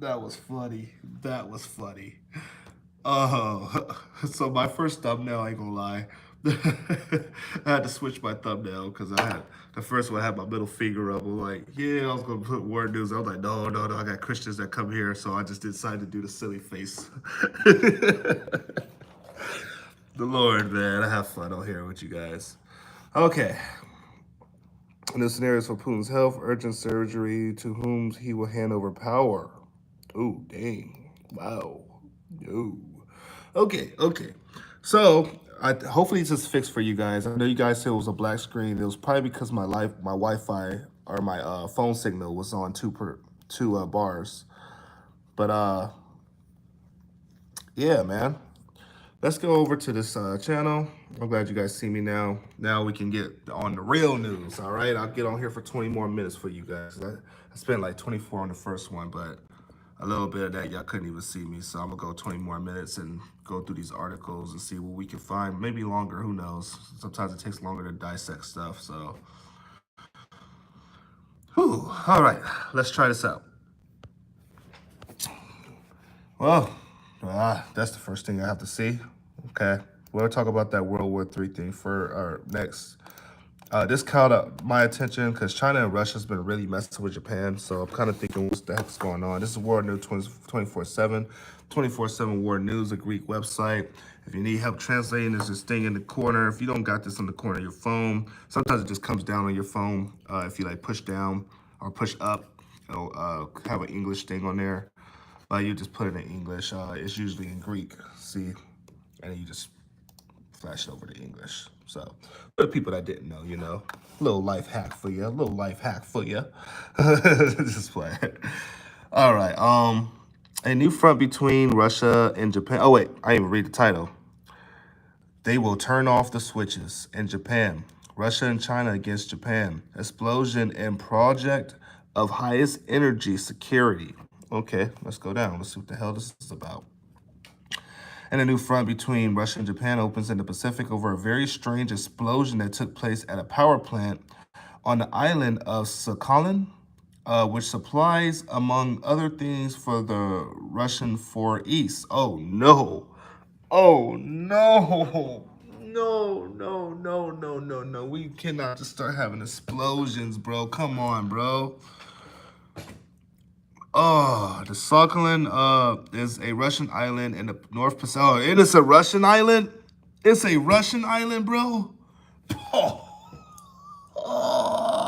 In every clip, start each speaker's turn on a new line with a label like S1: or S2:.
S1: That was funny. That was funny. Oh, so my first thumbnail, I ain't gonna lie. I had to switch my thumbnail because I had the first one had my middle finger up. I'm like, yeah, I was gonna put word news. I was like, no, no, no, I got Christians that come here, so I just decided to do the silly face. The Lord, man, I have fun on here with you guys. Okay. In the scenarios for Putin's health, urgent surgery to whom he will hand over power. Oh, dang. Wow. No. Okay, okay. So hopefully it's just fixed for you guys. I know you guys said it was a black screen. It was probably because my Wi-Fi or my phone signal was on two bars. But yeah, man. Let's go over to this channel. I'm glad you guys see me now. Now we can get on the real news, all right? I'll get on here for 20 more minutes for you guys. I spent like 24 on the first one, but a little bit of that y'all couldn't even see me. So I'm gonna go 20 more minutes and go through these articles and see what we can find. Maybe longer, who knows? Sometimes it takes longer to dissect stuff, so. Whew. All right, let's try this out. Well, that's the first thing I have to see. Okay, we'll talk about that World War III thing for next. This caught my attention because China and Russia's been really messing with Japan. So I'm kind of thinking, what the heck's going on? This is War News 24/7, 24/7 War News, a Greek website. If you need help translating, there's this thing in the corner. If you don't got this on the corner of your phone, sometimes it just comes down on your phone. If you like push down or push up, it'll have an English thing on there. You just put it in English. It's usually in Greek. See, and then you just flash it over to English. So for the people that didn't know, you know, a little life hack for you. A little life hack for you. Just play. All right. A new front between Russia and Japan. Oh wait, I didn't even read the title. They will turn off the switches in Japan. Russia and China against Japan. Explosion in project of highest energy security. Okay, let's go down. Let's see what the hell this is about. And a new front between Russia and Japan opens in the Pacific over a very strange explosion that took place at a power plant on the island of Sakhalin, which supplies, among other things, for the Russian Far East. Oh, no. Oh, no. No, no, no, no, no, no. We cannot just start having explosions, bro. Come on, bro. Oh, the Sakhalin is a Russian island in the North Pacific. Oh, it is a Russian island? It's a Russian island, bro? Oh. Oh.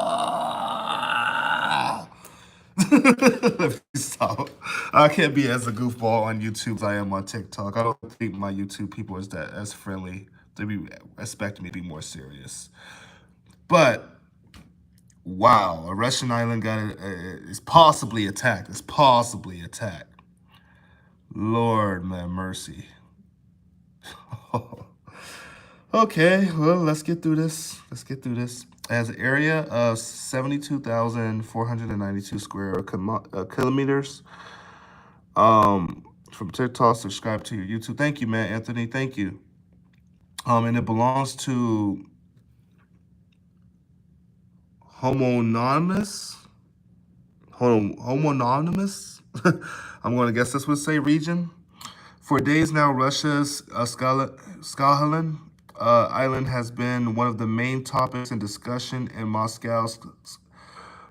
S1: Let me stop. I can't be as a goofball on YouTube as I am on TikTok. I don't think my YouTube people is that as friendly. They be expecting me to be more serious. But wow, a Russian island is possibly attacked. It's possibly attacked. Lord, man, mercy. Okay, well, let's get through this. Let's get through this. It has an area of 72,492 square kilometers. From TikTok, subscribe to your YouTube. Thank you, man, Anthony. Thank you. And it belongs to Homonymous. Homonymous. I'm going to guess this would say region. For days now, Russia's Sakhalin island has been one of the main topics in discussion in Moscow.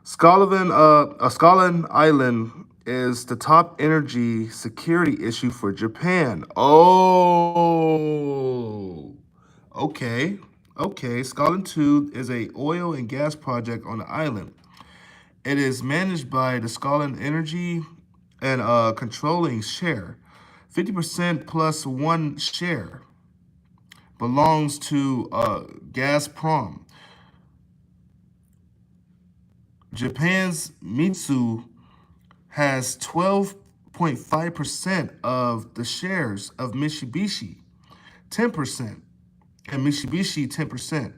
S1: Sakhalin Island is the top energy security issue for Japan. Oh, okay. Okay, Sakhalin 2 is a oil and gas project on the island. It is managed by the Sakhalin Energy and controlling share. 50% plus one share belongs to Gazprom. Japan's Mitsu has 12.5% of the shares of Mitsubishi, 10%, and Mitsubishi 10%.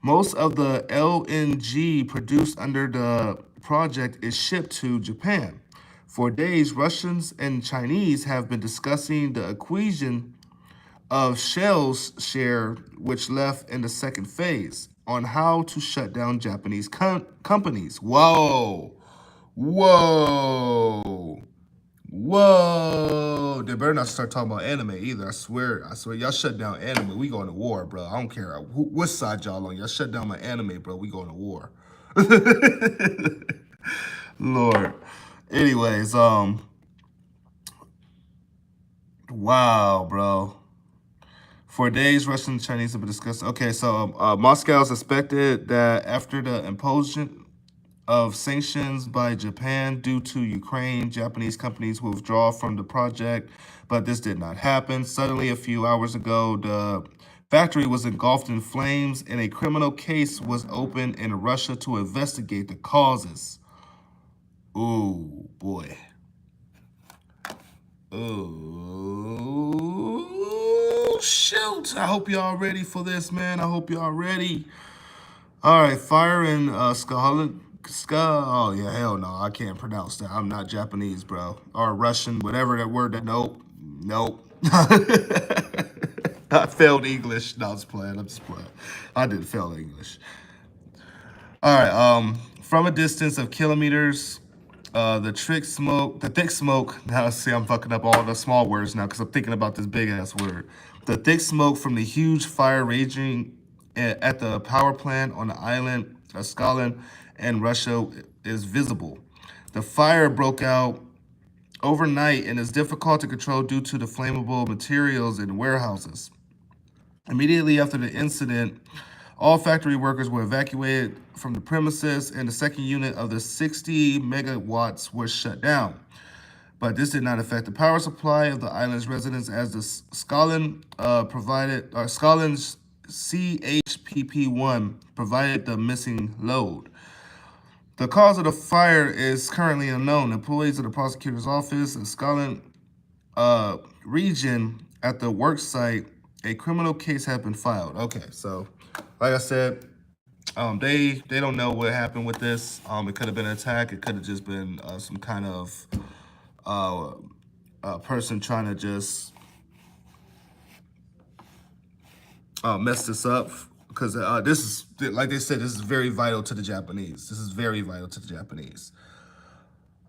S1: Most of the LNG produced under the project is shipped to Japan. For days, Russians and Chinese have been discussing the acquisition of Shell's share, which left in the second phase, on how to shut down Japanese companies. Whoa, whoa, Whoa! They better not start talking about anime either. I swear, y'all shut down anime. We going to war, bro. I don't care what side y'all on. Y'all shut down my anime, bro. We going to war. Lord. Anyways, wow, bro. For days, Russian and Chinese have been discussing. Okay, so Moscow suspected that after the imposition of sanctions by Japan due to Ukraine, Japanese companies will withdraw from the project, but this did not happen. Suddenly, a few hours ago, the factory was engulfed in flames and a criminal case was opened in Russia to investigate the causes. Ooh, boy. Oh, shoot. I hope y'all ready for this, man. I hope y'all ready. All right, fire in Sakhalin. Oh, yeah, hell no. I can't pronounce that. I'm not Japanese, bro. Or Russian, whatever that word. Nope. Nope. I failed English. No, I'm just playing. I'm just playing. I did fail English. All right. From a distance of kilometers, the thick smoke. Now, see, I'm fucking up all the small words now because I'm thinking about this big ass word. The thick smoke from the huge fire raging at the power plant on the island of Sakhalin in Russia is visible. The fire broke out overnight and is difficult to control due to the flammable materials in warehouses. Immediately after the incident, all factory workers were evacuated from the premises, and the second unit of the 60 megawatts was shut down. But this did not affect the power supply of the island's residents, as the Scalin's CHPP1 provided the missing load. The cause of the fire is currently unknown. Employees of the prosecutor's office in Scotland region at the work site, a criminal case had been filed. Okay, so like I said, they don't know what happened with this. It could have been an attack. It could have just been some kind of person trying to just mess this up because this is, like they said, this is very vital to the Japanese. This is very vital to the Japanese.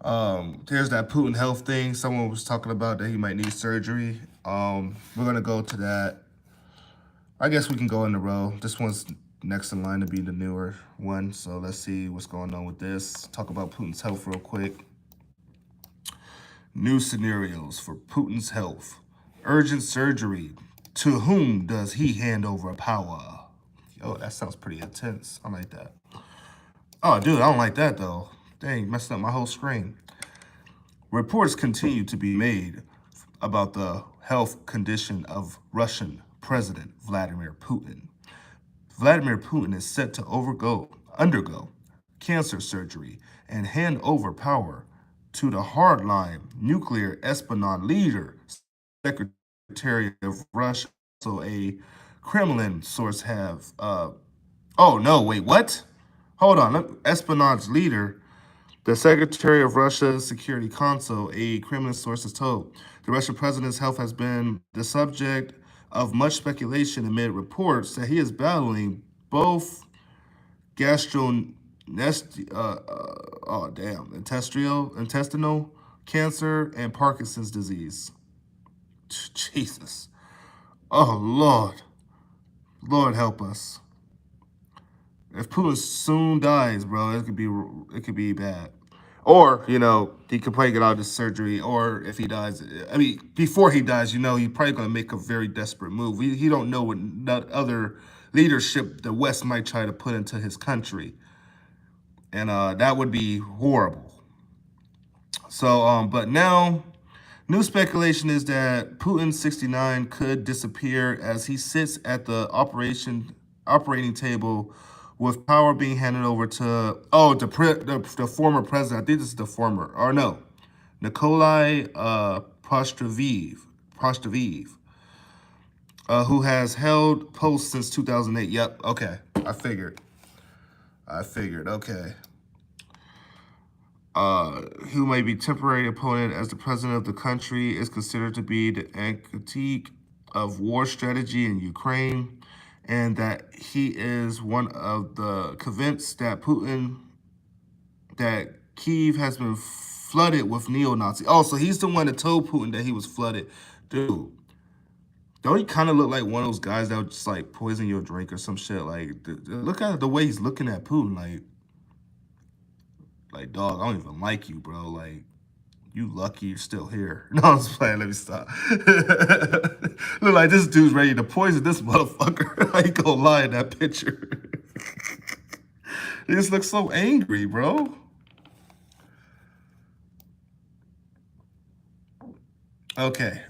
S1: There's that Putin health thing. Someone was talking about that he might need surgery. We're gonna go to that. I guess we can go in a row. This one's next in line to be the newer one. So let's see what's going on with this. Talk about Putin's health real quick. New scenarios for Putin's health. Urgent surgery. To whom does he hand over power? Oh, that sounds pretty intense. I like that. Oh, dude, I don't like that, though. Dang, messing up my whole screen. Reports continue to be made about the health condition of Russian President Vladimir Putin. Vladimir Putin is set to undergo cancer surgery and hand over power to the hardline nuclear espionage leader, Secretary of Russia. So a Kremlin source have. Oh no! Wait, what? Hold on. Espionage leader. The Secretary of Russia's Security Council, a Kremlin source, has told the Russian president's health has been the subject of much speculation amid reports that he is battling both intestinal cancer and Parkinson's disease. Jesus. Oh, Lord. Lord help us. If Putin soon dies, bro, it could be bad. Or, he could probably get out of this surgery, or if he dies, I mean, before he dies, he's probably going to make a very desperate move. He don't know what other leadership the West might try to put into his country. And that would be horrible. So, but now, new speculation is that Putin 69 could disappear as he sits at the operating table with power being handed over to the former president. I think this is the former, or no, Nikolai Pastravev, who has held post since 2008. Yep. Okay, I figured. Okay. Who may be temporary opponent as the president of the country is considered to be the critique of war strategy in Ukraine, and that he is one of the convinced that Kyiv has been flooded with neo-Nazi. Oh, so he's the one that told Putin that he was flooded. Dude, don't he kind of look like one of those guys that would just like poison your drink or some shit? Like, look at the way he's looking at Putin. Like, dog, I don't even like you, bro. Like, you lucky you're still here. No, I'm just playing. Let me stop. Look like this dude's ready to poison this motherfucker. I ain't gonna lie in that picture. He just looks so angry, bro. Okay.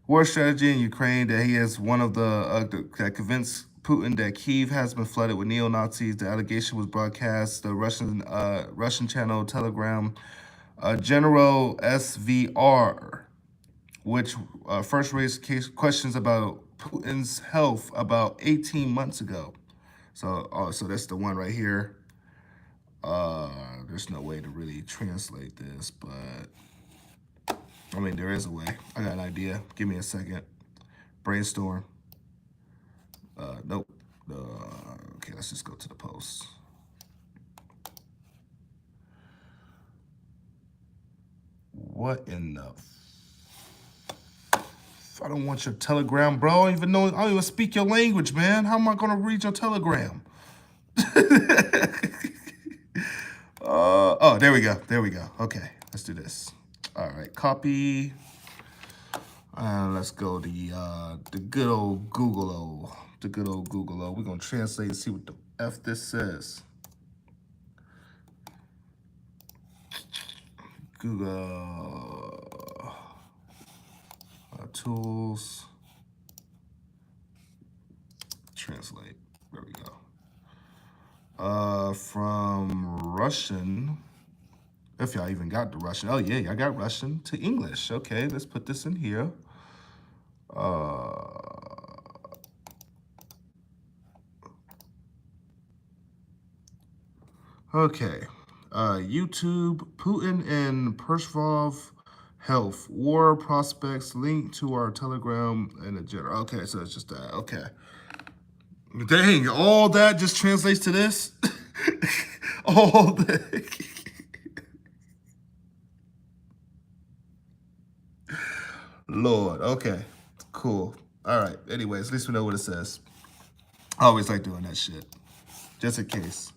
S1: War strategy in Ukraine that he is one of that convinced Putin that Kyiv has been flooded with neo-Nazis. The allegation was broadcast the Russian channel Telegram. General SVR, which first raised questions about Putin's health about 18 months ago. So that's the one right here. There's no way to really translate this, but I mean, there is a way. I got an idea. Give me a second. Brainstorm. Nope. Okay, let's just go to the post. What in the... I don't want your telegram, bro. I don't even speak your language, man. How am I gonna read your telegram? Oh, there we go. There we go. Okay, let's do this. All right, copy. Let's go the good old Google. The good old Google. We're gonna translate and see what the F this says. Google tools. Translate. There we go. From Russian. If y'all even got the Russian. Oh, yeah, I got Russian to English. Okay, let's put this in here. Okay. YouTube, Putin and Pershvov health, war prospects, link to our Telegram and a general. Okay, so it's just that. Okay. Dang, all that just translates to this? All that. Lord, okay, cool. All right, anyways, at least we know what it says. I always like doing that shit, just in case.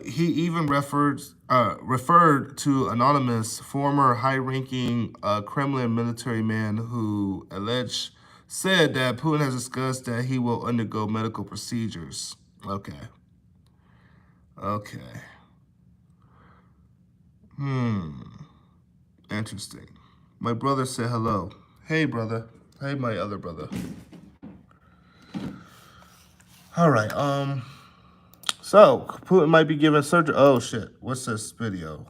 S1: He even referred to anonymous former high-ranking Kremlin military man who said that Putin has discussed that he will undergo medical procedures. Okay. Interesting. My brother said hello. Hey, brother. Hey, my other brother. All right. So Putin might be giving surgery. Oh shit! What's this video?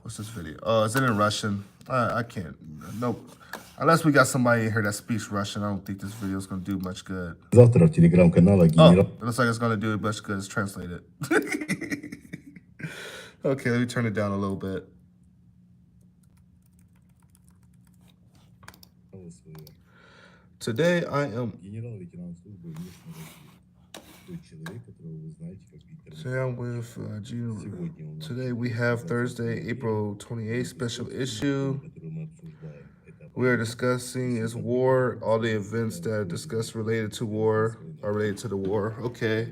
S1: Oh, is it in Russian? I can't. Nope. Unless we got somebody in here that speaks Russian, I don't think this video is gonna do much good.
S2: Завтра в телеграм-канала генерал.
S1: Oh, it looks like it's gonna do much good. It's translated. Okay, let me turn it down a little bit. Today I am.
S2: Генерал-лейтенант службы внешней России. Тот человек, которого вы знаете как Виктор.
S1: Today I'm with Gino. Today we have Thursday, April 28th special issue. We are discussing is war. All the events that are discussed related to war are related to the war. Okay.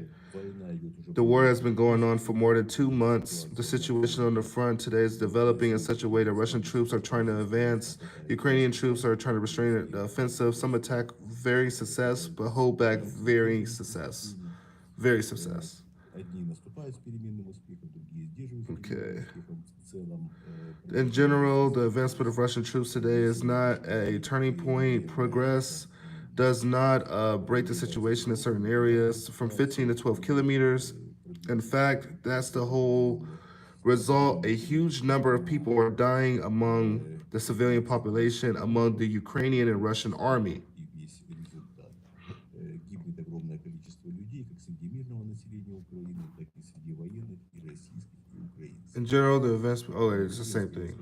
S1: The war has been going on for more than 2 months. The situation on the front today is developing in such a way that Russian troops are trying to advance. Ukrainian troops are trying to restrain the offensive. Some attack varying success, but hold back varying success. Very success. Okay. In general, the advancement of Russian troops today is not a turning point. Progress does not break the situation in certain areas from 15 to 12 kilometers. In fact, that's the whole result. A huge number of people are dying among the civilian population, among the Ukrainian and Russian army. In general, the advancement, it's the same thing.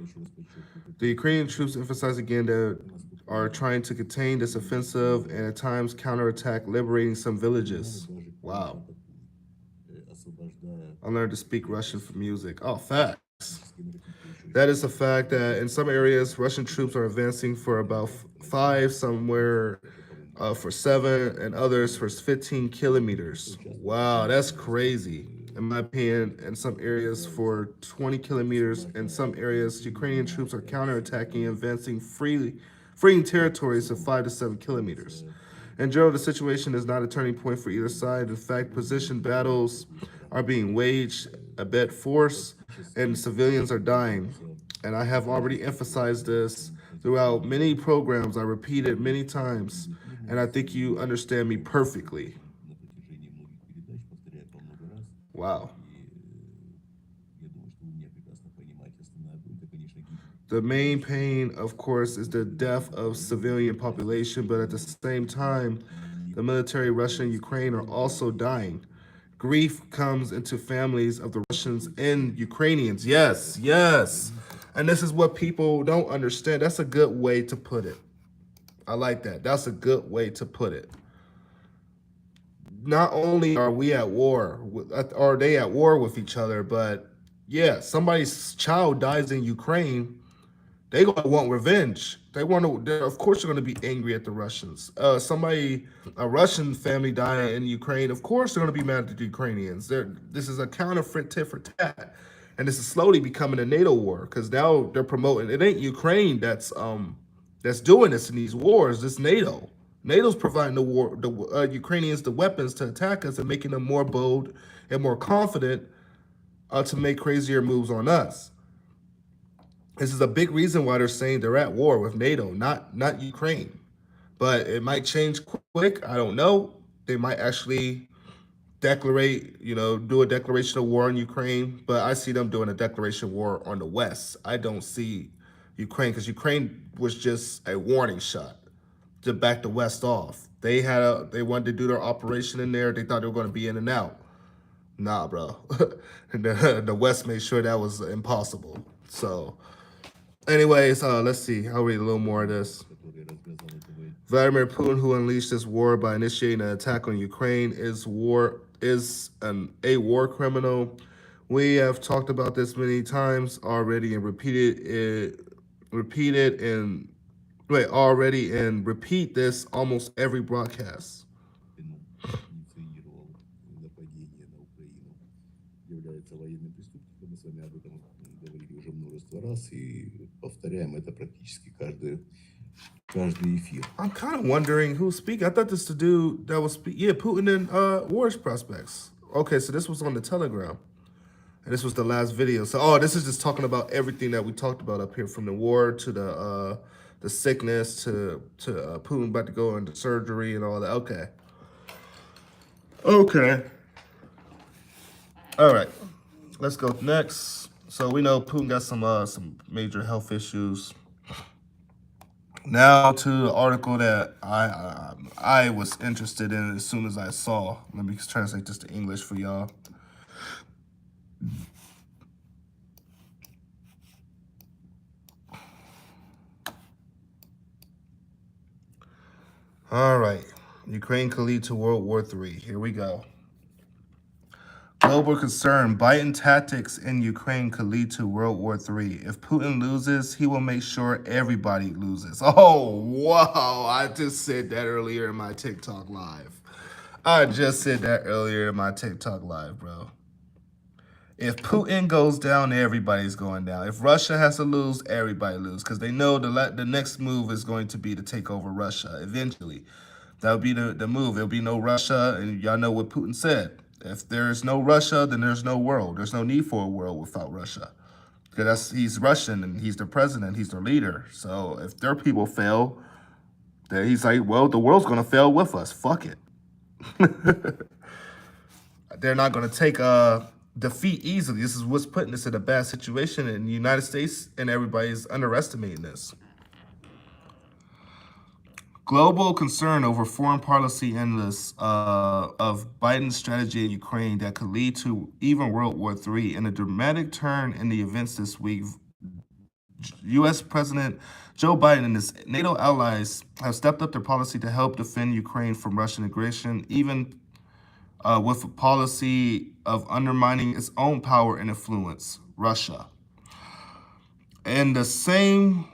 S1: The Ukrainian troops emphasize again that are trying to contain this offensive and at times counterattack, liberating some villages. Wow. I learned to speak Russian for music. Oh, facts.
S2: Физические наркотики еще
S1: That
S2: очень
S1: is a fact that in some areas, Russian troops are advancing for about five, somewhere
S2: даже, по-моему,
S1: for 7, and others for 15 kilometers. Wow, that's crazy. In my opinion, in some areas for 20 kilometers, in some areas, Ukrainian troops are counterattacking, advancing freely, freeing territories of 5 to 7 kilometers. In general, the situation is not a turning point for either side. In fact, position battles are being waged at force, and civilians are dying. And I have already emphasized this throughout many programs. I repeat it many times, and I think you understand me perfectly.
S2: на протяжении многих передач, повторяю по много раз.
S1: Wow.
S2: И я думаю, что вы меня прекрасно понимаете. Основная боль, это, конечно, гибель.
S1: The main pain, of course, is the death of civilian population, but at the same time, the military Russia and Ukraine are also dying. Grief comes into families of the Russians and Ukrainians. Yes, yes. And this is what people don't understand. That's a good way to put it. I like that. That's a good way to put it. Not only are we at war, are they at war with each other, but yeah, somebody's child dies in Ukraine, they gonna want revenge. They want to. Of course, they're gonna be angry at the Russians. A Russian family dying in Ukraine. Of course, they're gonna be mad at the Ukrainians. This is a counterfeit tit for tat, and this is slowly becoming a NATO war because now they're promoting. It ain't Ukraine that's doing this in these wars. It's NATO. NATO's providing the Ukrainians the weapons to attack us and making them more bold and more confident to make crazier moves on us. This is a big reason why they're saying they're at war with NATO, not Ukraine. But it might change quick. I don't know. They might actually do a declaration of war on Ukraine. But I see them doing a declaration of war on the West. I don't see Ukraine because Ukraine was just a warning shot to back the West off. They wanted to do their operation in there. They thought they were going to be in and out. Nah, bro. The West made sure that was impossible. So. Anyways, let's see. I'll read a little more of this.
S2: Который развязал эту войну.
S1: Vladimir Putin, who unleashed this war by initiating an attack on Ukraine, is a war criminal. We have talked about this many times already and repeat this almost every broadcast.
S2: Инициировал нападение на Украину, является военным преступником. Мы с вами об этом говорили уже множество раз и повторяем это практически каждый эфир.
S1: I'm kind of wondering who's speaking. I thought this the dude that was speaking. Yeah, Putin and Wars Prospects. Okay, so this was on the Telegram. And this was the last video. So, this is just talking about everything that we talked about up here, from the war to the sickness to Putin about to go into surgery and all that. Okay. All right. Let's go next. So we know Putin got some major health issues. Now to the article that I was interested in as soon as I saw. Let me translate this to English for y'all. All right. Ukraine could lead to World War III. Here we go. Global concern. Biden tactics in Ukraine could lead to World War III. If Putin loses, he will make sure everybody loses. Oh, wow. I just said that earlier in my TikTok live. Bro. If Putin goes down, everybody's going down. If Russia has to lose, everybody loses, because they know the next move is going to be to take over Russia eventually. That would be the move. There'll be no Russia, and y'all know what Putin said. If there's no Russia, then there's no world. There's no need for a world without Russia. Because he's Russian, and he's the president, he's their leader. So if their people fail, then he's like, well, the world's going to fail with us. Fuck it. They're not going to take defeat easily. This is what's putting us in a bad situation, and the United States and everybody's underestimating this. Global concern over foreign policy endless of Biden's strategy in Ukraine that could lead to even World War III. In a dramatic turn in the events this week, U.S. President Joe Biden and his NATO allies have stepped up their policy to help defend Ukraine from Russian aggression, even with a policy of undermining its own power and influence, Russia. In the same,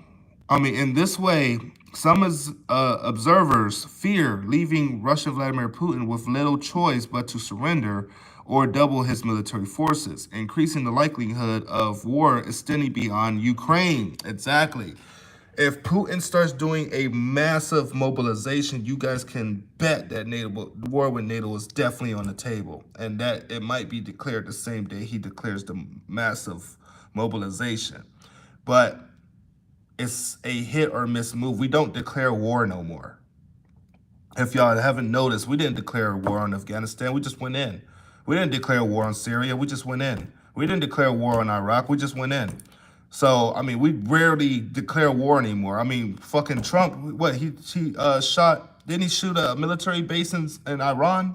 S1: in this way, some observers fear leaving Russian Vladimir Putin with little choice but to surrender or double his military forces, increasing the likelihood of war extending beyond Ukraine. Exactly. If Putin starts doing a massive mobilization, you guys can bet that war with NATO is definitely on the table, and that it might be declared the same day he declares the massive mobilization. But it's a hit or miss move. We don't declare war no more. If y'all haven't noticed, we didn't declare war on Afghanistan. We just went in. We didn't declare war on Syria. We just went in. We didn't declare war on Iraq. We just went in. So, we rarely declare war anymore. Fucking Trump, what, he shot, didn't he shoot a military base in Iran?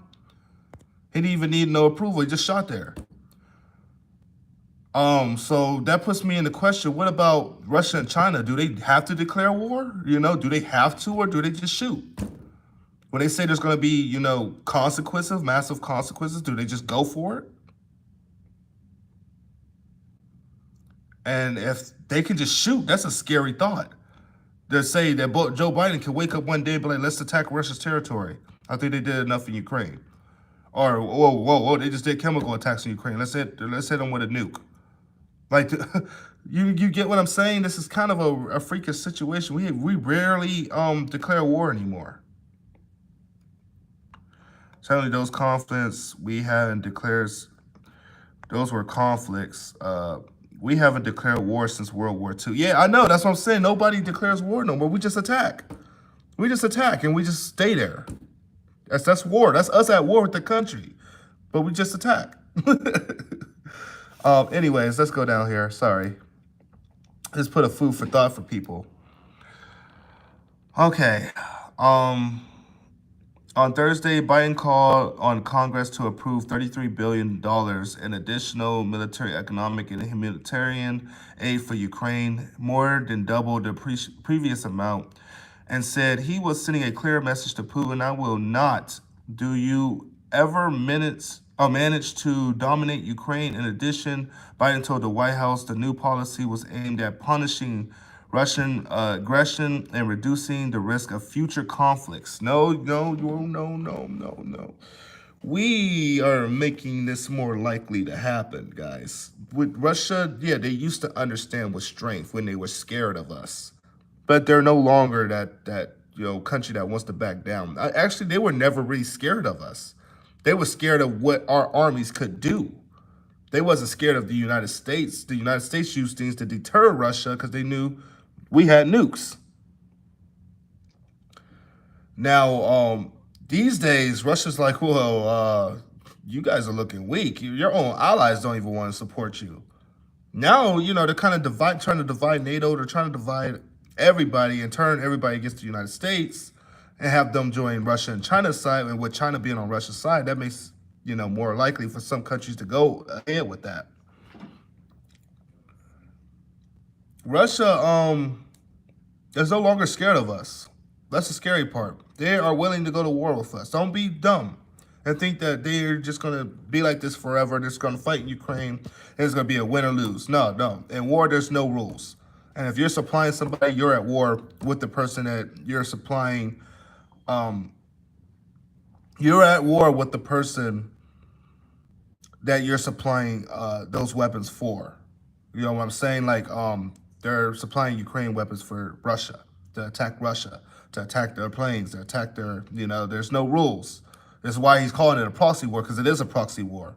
S1: He didn't even need no approval. He just shot there. So that puts me in the question, what about Russia and China? Do they have to declare war? Do they have to, or do they just shoot? When they say there's going to be, consequences, massive consequences, do they just go for it? And if they can just shoot, that's a scary thought. They say that Joe Biden can wake up one day and be like, let's attack Russia's territory. I think they did enough in Ukraine. Or, whoa, they just did chemical attacks in Ukraine. Let's hit them with a nuke. Like, you get what I'm saying? This is kind of a freakish situation. We rarely declare war anymore. Certainly those conflicts we haven't declared, those were conflicts. We haven't declared war since World War II. Yeah, I know. That's what I'm saying. Nobody declares war no more. We just attack. We just attack and we just stay there. That's war. That's us at war with the country. But we just attack. Anyways, let's go down here. Sorry. Let's put a food for thought for people. Okay. On Thursday, Biden called on Congress to approve $33 billion in additional military, economic, and humanitarian aid for Ukraine, more than double the previous amount, and said he was sending a clear message to Putin: I will not do you ever manage to dominate Ukraine. In addition, Biden told the White House the new policy was aimed at punishing Russian aggression and reducing the risk of future conflicts. No. We are making this more likely to happen, guys. With Russia, yeah, they used to understand with strength when they were scared of us. But they're no longer that country that wants to back down. Actually, they were never really scared of us. They were scared of what our armies could do. They wasn't scared of the United States. The United States used things to deter Russia because they knew we had nukes. Now, these days, Russia's like, well, you guys are looking weak. Your own allies don't even want to support you. Now, they're kind of trying to divide NATO. They're trying to divide everybody and turn everybody against the United States and have them join Russia and China's side. And with China being on Russia's side, that makes, more likely for some countries to go ahead with that. Russia is no longer scared of us. That's the scary part. They are willing to go to war with us. Don't be dumb and think that they're just going to be like this forever. They're just going to fight in Ukraine and it's going to be a win or lose. No. In war, there's no rules. And if you're supplying somebody, you're at war with the person that you're supplying. You're at war with the person that you're supplying those weapons for. You know what I'm saying? Like, they're supplying Ukraine weapons for Russia, to attack Russia, to attack their planes, to attack their, there's no rules. That's why he's calling it a proxy war, because it is a proxy war.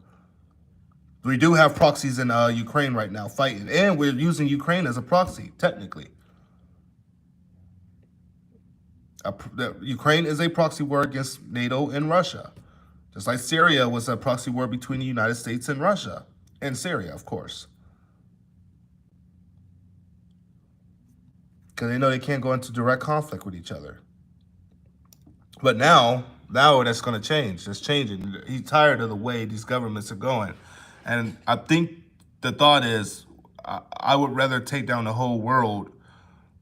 S1: We do have proxies in Ukraine right now fighting, and we're using Ukraine as a proxy, technically. Ukraine is a proxy war against NATO and Russia. Just like Syria was a proxy war between the United States and Russia, and Syria, of course. Because they know they can't go into direct conflict with each other. But now that's going to change. That's changing. He's tired of the way these governments are going. And I think the thought is, I would rather take down the whole world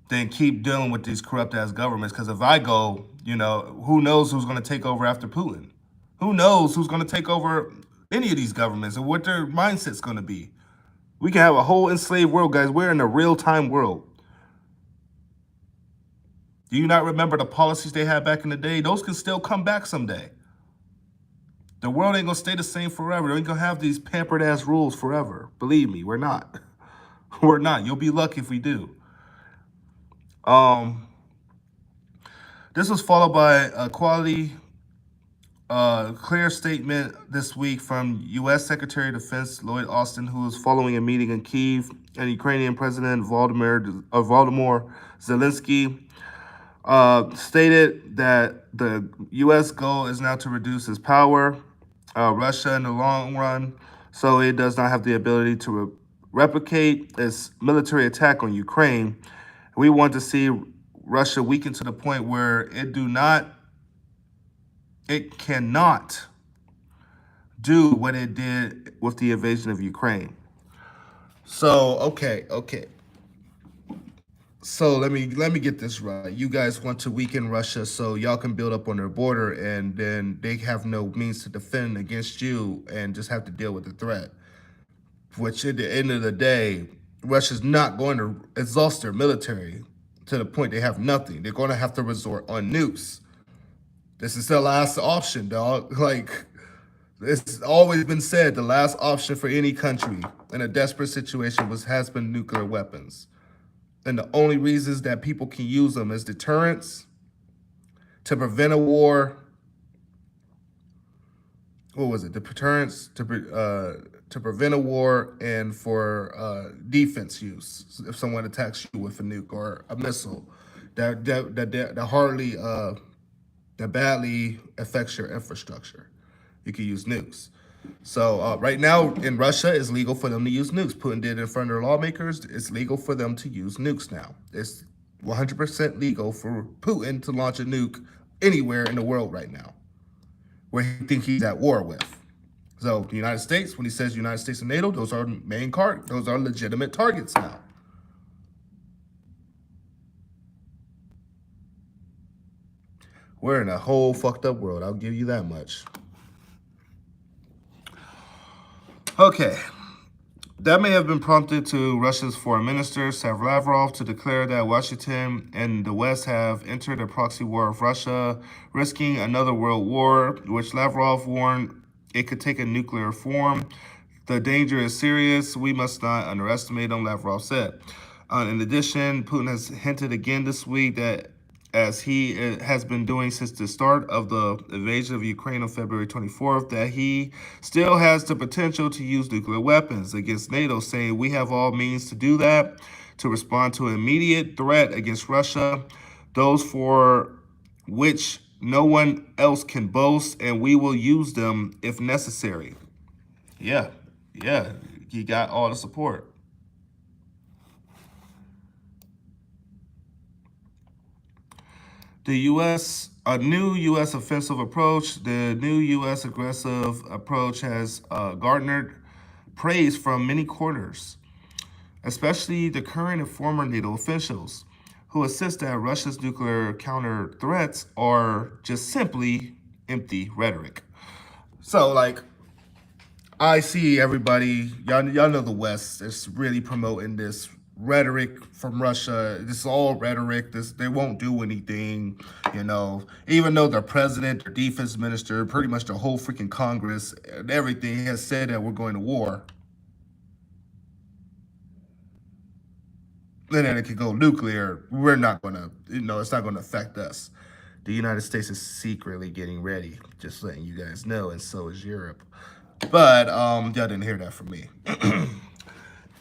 S1: than keep dealing with these corrupt-ass governments. Because if I go, who knows who's going to take over after Putin? Who knows who's going to take over any of these governments and what their mindset's going to be? We can have a whole enslaved world, guys. We're in a real time world. Do you not remember the policies they had back in the day? Those can still come back someday. The world ain't gonna stay the same forever. They ain't gonna have these pampered ass rules forever. Believe me, we're not. We're not. You'll be lucky if we do. Um, this was followed by a clear statement this week from U.S. Secretary of Defense Lloyd Austin, who was following a meeting in Kyiv, and Ukrainian President Volodymyr Zelensky stated that the U.S. goal is now to reduce its power, Russia in the long run, so it does not have the ability to replicate its military attack on Ukraine. We want to see Russia weaken to the point where it cannot do what it did with the invasion of Ukraine. So, okay. So let me get this right. You guys want to weaken Russia so y'all can build up on their border, and then they have no means to defend against you and just have to deal with the threat. Which at the end of the day, Russia's not going to exhaust their military to the point they have nothing. They're going to have to resort on nukes. This is the last option, dog. Like, it's always been said, the last option for any country in a desperate situation has been nuclear weapons. And the only reasons that people can use them is deterrence, to prevent a war. What was it? The deterrence to prevent a war, and for defense use. If someone attacks you with a nuke or a missile, that badly affects your infrastructure, you can use nukes. So right now in Russia, it's legal for them to use nukes. Putin did it in front of their lawmakers. It's legal for them to use nukes now. It's 100% legal for Putin to launch a nuke anywhere in the world right now, where he thinks he's at war with. So the United States, when he says United States and NATO, those are those are legitimate targets now. We're in a whole fucked up world. I'll give you that much. Okay. That may have been prompted to Russia's foreign minister, Sergei Lavrov, to declare that Washington and the West have entered a proxy war with Russia, risking another world war, which Lavrov warned it could take a nuclear form. The danger is serious. We must not underestimate them, Lavrov said. In addition, Putin has hinted again this week that, as he has been doing since the start of the invasion of Ukraine on February 24th, that he still has the potential to use nuclear weapons against NATO, saying we have all means to do that, to respond to an immediate threat against Russia, those for which no one else can boast, and we will use them if necessary. Yeah, he got all the support. A new U.S. offensive approach, the new U.S. aggressive approach has garnered praise from many quarters, especially the current and former NATO officials, who insist that Russia's nuclear counter threats are just simply empty rhetoric. So, like, I see everybody, y'all know the West is really promoting this rhetoric from Russia. This is all rhetoric. They won't do anything, Even though the president, their defense minister, pretty much the whole freaking Congress, and everything has said that we're going to war. And then it could go nuclear. We're not going to, it's not going to affect us. The United States is secretly getting ready, just letting you guys know, and so is Europe. But y'all didn't hear that from me.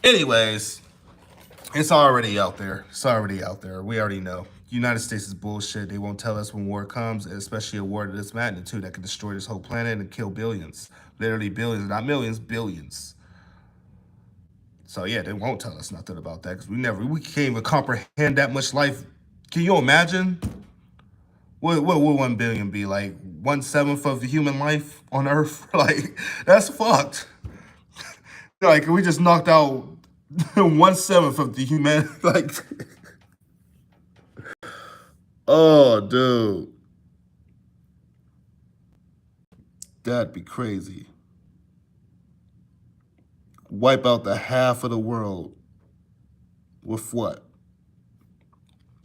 S1: Anyways, it's already out there. We already know. United States is bullshit. They won't tell us when war comes, especially a war of this magnitude that could destroy this whole planet and kill billions. Literally billions, not millions, billions. So yeah, they won't tell us nothing about that because we can't even comprehend that much life. Can you imagine? What would 1 billion be? Like 1/7 of the human life on Earth? Like, that's fucked. Like, we just knocked out 1/7 of the human. Like, oh, dude. That'd be crazy. Wipe out the half of the world with what?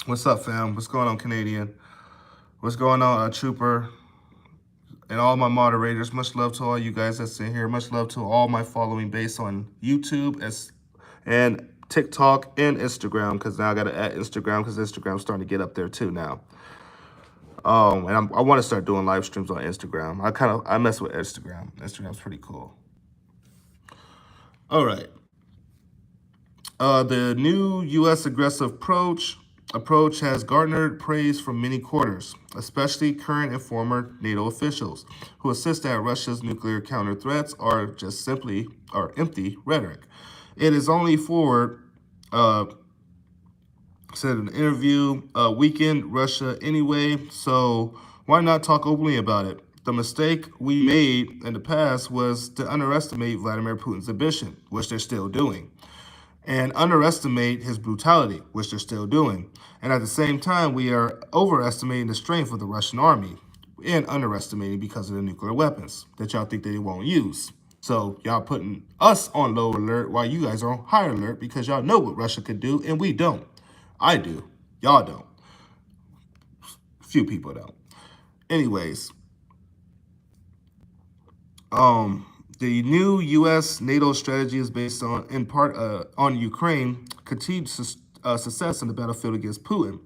S1: What's up, fam? What's going on, Canadian? What's going on, Trooper? And all my moderators, much love to all you guys that's in here. Much love to all my following base on YouTube and TikTok and Instagram, because now I got to add Instagram because Instagram's starting to get up there too now. And I want to start doing live streams on Instagram. I mess with Instagram. Instagram's pretty cool. All right. The new U.S. aggressive approach has garnered praise from many quarters, especially current and former NATO officials, who insist that Russia's nuclear counter threats are just simply empty rhetoric. It is only forward, said in an interview, weakened Russia anyway, so why not talk openly about it? The mistake we made in the past was to underestimate Vladimir Putin's ambition, which they're still doing, and underestimate his brutality, which they're still doing. And at the same time, we are overestimating the strength of the Russian army and underestimating because of the nuclear weapons that y'all think they won't use. So y'all putting us on low alert while you guys are on high alert because y'all know what Russia could do and we don't. I do. Y'all don't. Few people don't. Anyways, the new U.S. NATO strategy is based on, in part, on Ukraine continued success in the battlefield against Putin,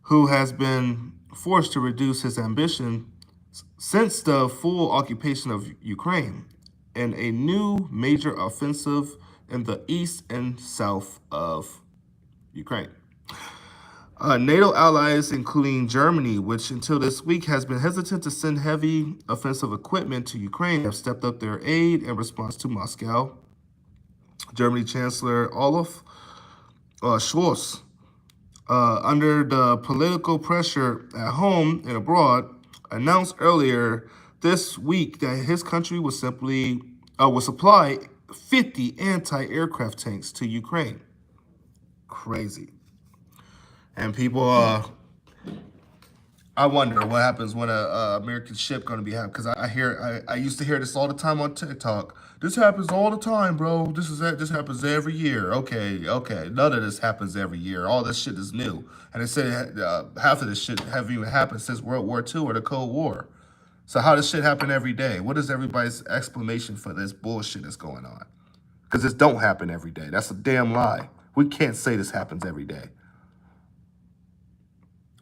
S1: who has been forced to reduce his ambition since the full occupation of Ukraine, and a new major offensive in the east and south of Ukraine. NATO allies, including Germany, which until this week has been hesitant to send heavy offensive equipment to Ukraine, have stepped up their aid in response to Moscow. Germany Chancellor Olaf Scholz, under the political pressure at home and abroad, announced earlier this week that his country will supply 50 anti-aircraft tanks to Ukraine. Crazy. And people, I wonder what happens when a American ship going to be happening. Because I used to hear this all the time on TikTok. This happens all the time, bro. This happens every year. Okay. None of this happens every year. All this shit is new. And they said half of this shit haven't even happened since World War II or the Cold War. So how does shit happen every day? What is everybody's explanation for this bullshit that's going on? Because this don't happen every day. That's a damn lie. We can't say this happens every day.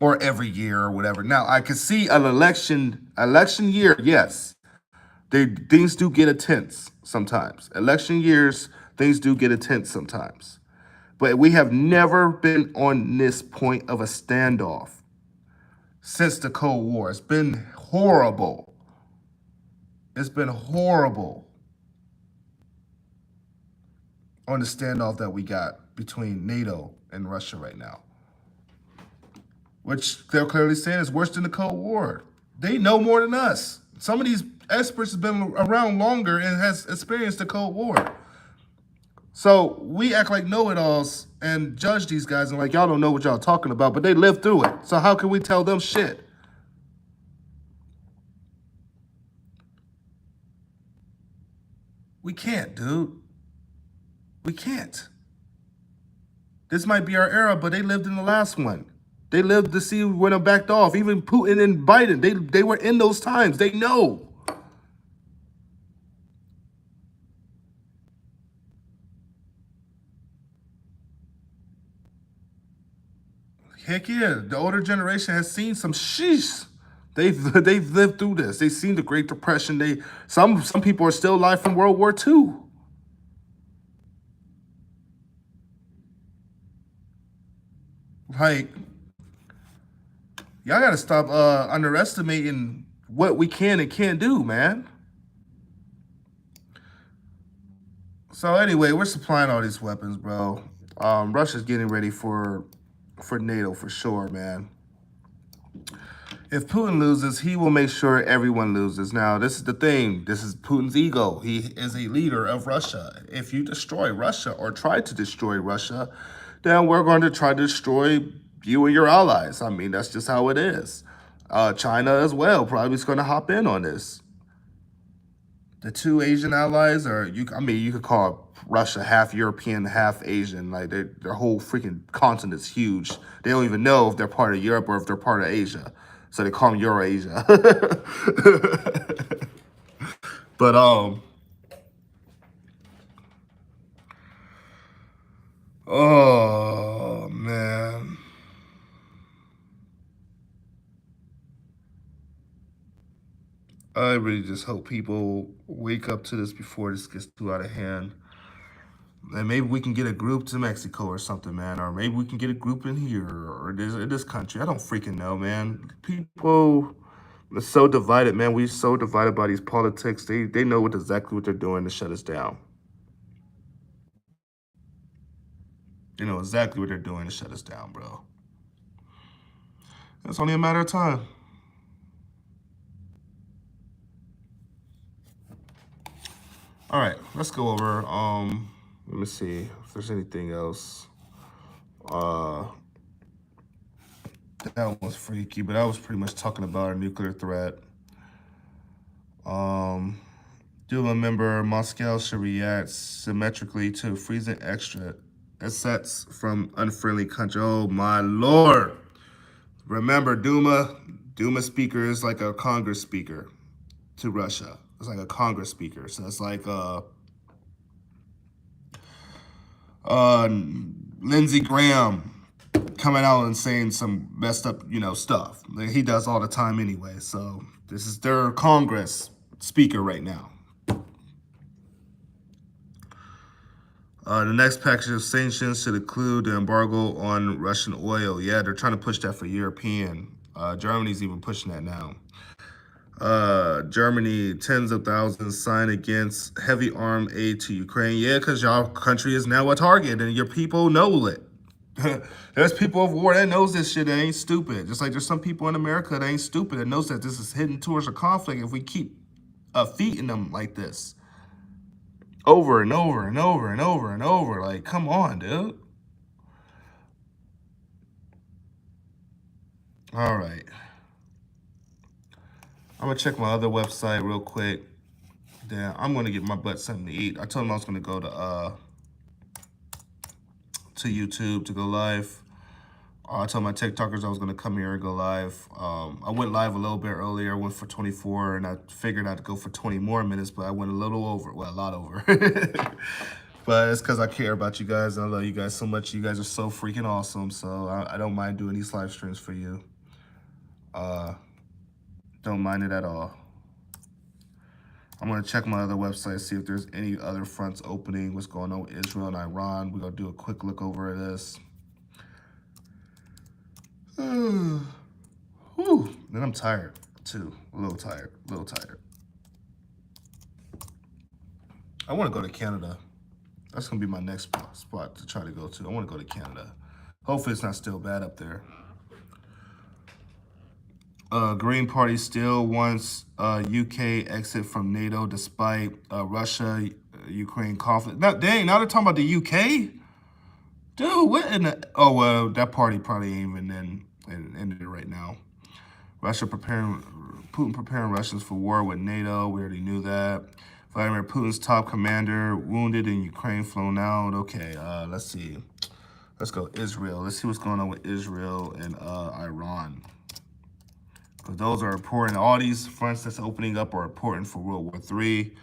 S1: Or every year or whatever. Now, I can see an election year, yes. Things do get intense sometimes. Election years, things do get intense sometimes. But we have never been on this point of a standoff since the Cold War. It's been horrible. It's been horrible on the standoff that we got between NATO and Russia right now, which they're clearly saying is worse than the Cold War. They know more than us. Some of these experts have been around longer and has experienced the Cold War. So we act like know-it-alls and judge these guys and like, y'all don't know what y'all talking about, but they lived through it. So how can we tell them shit? We can't, dude. We can't. This might be our era, but they lived in the last one. They lived to see when it backed off. Even Putin and Biden, they were in those times. They know. Heck yeah, the older generation has seen some sheesh. They've lived through this. They've seen the Great Depression. Some people are still alive from World War II. Like, y'all gotta stop underestimating what we can and can't do, man. So anyway, we're supplying all these weapons, bro. Russia's getting ready for NATO for sure, man. If Putin loses, he will make sure everyone loses. Now, this is the thing. This is Putin's ego. He is a leader of Russia. If you destroy Russia or try to destroy Russia, then we're going to try to destroy you and your allies. I mean, that's just how it is. China as well probably is going to hop in on this. The two Asian allies are I mean, you could call Russia half European, half Asian. Like their whole freaking continent's huge. They don't even know if they're part of Europe or if they're part of Asia. So they call them Eurasia. But oh man. I really just hope people wake up to this before this gets too out of hand. And maybe we can get a group to Mexico or something, man. Or maybe we can get a group in here or in this country. I don't freaking know, man. People are so divided, man. We're so divided by these politics. They know exactly what they're doing to shut us down. They know exactly what they're doing to shut us down, bro. It's only a matter of time. All right, let's go over. Let me see if there's anything else. Uh, that was freaky, but I was pretty much talking about a nuclear threat. Um, Do remember Moscow should react symmetrically to freezing extra assets from unfriendly country. Oh my lord! Remember, Duma speaker is like a Congress speaker to Russia. It's like a Congress speaker, so it's like uh, Lindsey Graham coming out and saying some messed up, stuff. Like, he does all the time anyway. So this is their Congress speaker right now. The next package of sanctions should include the embargo on Russian oil. Yeah, they're trying to push that for European. Germany's even pushing that now. Germany, tens of thousands sign against heavy arm aid to Ukraine. Yeah, because y'all country is now a target and your people know it. There's people of war that knows this shit that ain't stupid. Just like there's some people in America that ain't stupid that knows that this is heading towards a conflict if we keep feeding them like this. Over and over and over and over and over. Like, come on, dude. All right. I'm gonna check my other website real quick. Then I'm gonna get my butt something to eat. I told him I was gonna go to YouTube to go live. I told my TikTokers I was gonna come here and go live. I went live a little bit earlier. I went for 24, and I figured I'd go for 20 more minutes, but I went a little over. Well, a lot over. But it's because I care about you guys, and I love you guys so much. You guys are so freaking awesome. So I don't mind doing these live streams for you. Don't mind it at all. I'm gonna check my other website, see if there's any other fronts opening, what's going on with Israel and Iran. We're gonna do a quick look over this. Whew. Then I'm tired too, a little tired. I wanna go to Canada. That's gonna be my next spot to try to go to. I wanna go to Canada. Hopefully it's not still bad up there. Green Party still wants UK exit from NATO despite Russia-Ukraine conflict. Now, dang, now they're talking about the UK? Dude, what in the... Oh, well, that party probably ain't even ended it right now. Putin preparing Russians for war with NATO. We already knew that. Vladimir Putin's top commander wounded in Ukraine, flown out. Okay, let's see. Let's go Israel. Let's see what's going on with Israel and Iran. Because those are important. All these fronts that's opening up are important for World War III.